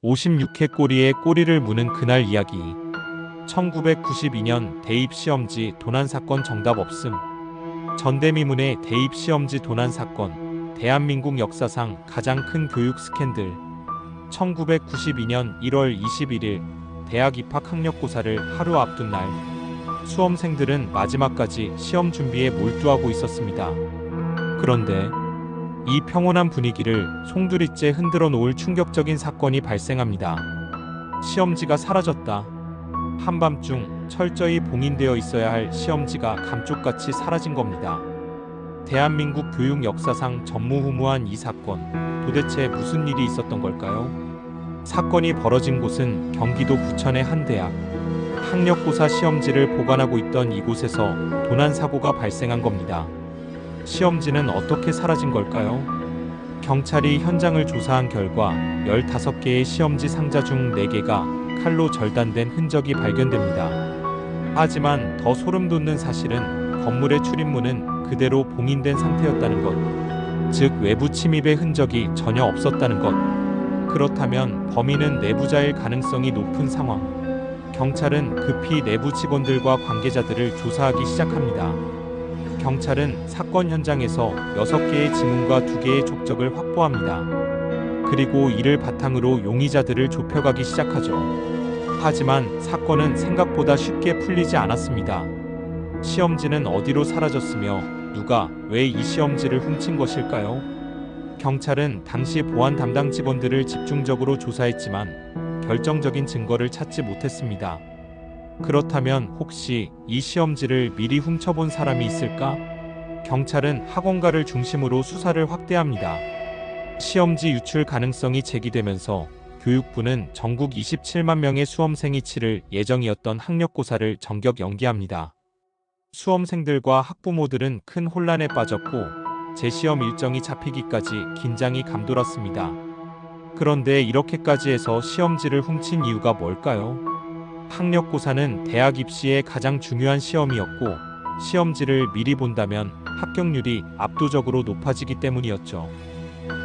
56회 꼬리에 꼬리를 무는 그날 이야기. 1992년 대입시험지 도난사건 정답 없음. 전대미문의 대입시험지 도난사건, 대한민국 역사상 가장 큰 교육 스캔들. 1992년 1월 21일 대학 입학 학력고사를 하루 앞둔 날, 수험생들은 마지막까지 시험 준비에 몰두하고 있었습니다. 그런데 이 평온한 분위기를 송두리째 흔들어 놓을 충격적인 사건이 발생합니다. 시험지가 사라졌다. 한밤중 철저히 봉인되어 있어야 할 시험지가 감쪽같이 사라진 겁니다. 대한민국 교육 역사상 전무후무한 이 사건, 도대체 무슨 일이 있었던 걸까요? 사건이 벌어진 곳은 경기도 부천의 한 대학. 학력고사 시험지를 보관하고 있던 이곳에서 도난 사고가 발생한 겁니다. 시험지는 어떻게 사라진 걸까요? 경찰이 현장을 조사한 결과 15개의 시험지 상자 중 4개가 칼로 절단된 흔적이 발견됩니다. 하지만 더 소름 돋는 사실은 건물의 출입문은 그대로 봉인된 상태였다는 것. 즉 외부 침입의 흔적이 전혀 없었다는 것. 그렇다면 범인은 내부자일 가능성이 높은 상황. 경찰은 급히 내부 직원들과 관계자들을 조사하기 시작합니다. 경찰은 사건 현장에서 6개의 지문과 2개의 족적을 확보합니다. 그리고 이를 바탕으로 용의자들을 좁혀가기 시작하죠. 하지만 사건은 생각보다 쉽게 풀리지 않았습니다. 시험지는 어디로 사라졌으며 누가 왜 이 시험지를 훔친 것일까요? 경찰은 당시 보안 담당 직원들을 집중적으로 조사했지만 결정적인 증거를 찾지 못했습니다. 그렇다면 혹시 이 시험지를 미리 훔쳐본 사람이 있을까? 경찰은 학원가를 중심으로 수사를 확대합니다. 시험지 유출 가능성이 제기되면서 교육부는 전국 27만 명의 수험생이 치를 예정이었던 학력고사를 전격 연기합니다. 수험생들과 학부모들은 큰 혼란에 빠졌고 재시험 일정이 잡히기까지 긴장이 감돌았습니다. 그런데 이렇게까지 해서 시험지를 훔친 이유가 뭘까요? 학력고사는 대학 입시의 가장 중요한 시험이었고 시험지를 미리 본다면 합격률이 압도적으로 높아지기 때문이었죠.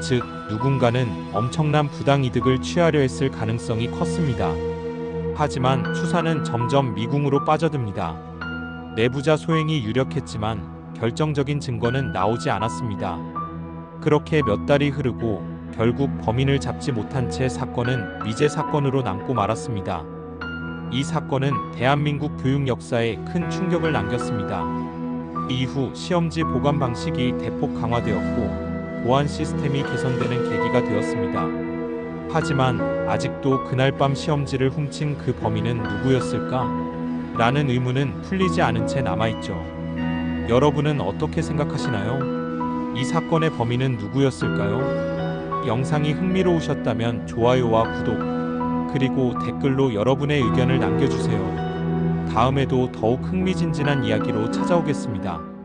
즉, 누군가는 엄청난 부당이득을 취하려 했을 가능성이 컸습니다. 하지만 수사는 점점 미궁으로 빠져듭니다. 내부자 소행이 유력했지만 결정적인 증거는 나오지 않았습니다. 그렇게 몇 달이 흐르고 결국 범인을 잡지 못한 채 사건은 미제 사건으로 남고 말았습니다. 이 사건은 대한민국 교육 역사에 큰 충격을 남겼습니다. 이후 시험지 보관 방식이 대폭 강화되었고 보안 시스템이 개선되는 계기가 되었습니다. 하지만 아직도 그날 밤 시험지를 훔친 그 범인은 누구였을까? 라는 의문은 풀리지 않은 채 남아있죠. 여러분은 어떻게 생각하시나요? 이 사건의 범인은 누구였을까요? 영상이 흥미로우셨다면 좋아요와 구독, 그리고 댓글로 여러분의 의견을 남겨주세요. 다음에도 더욱 흥미진진한 이야기로 찾아오겠습니다.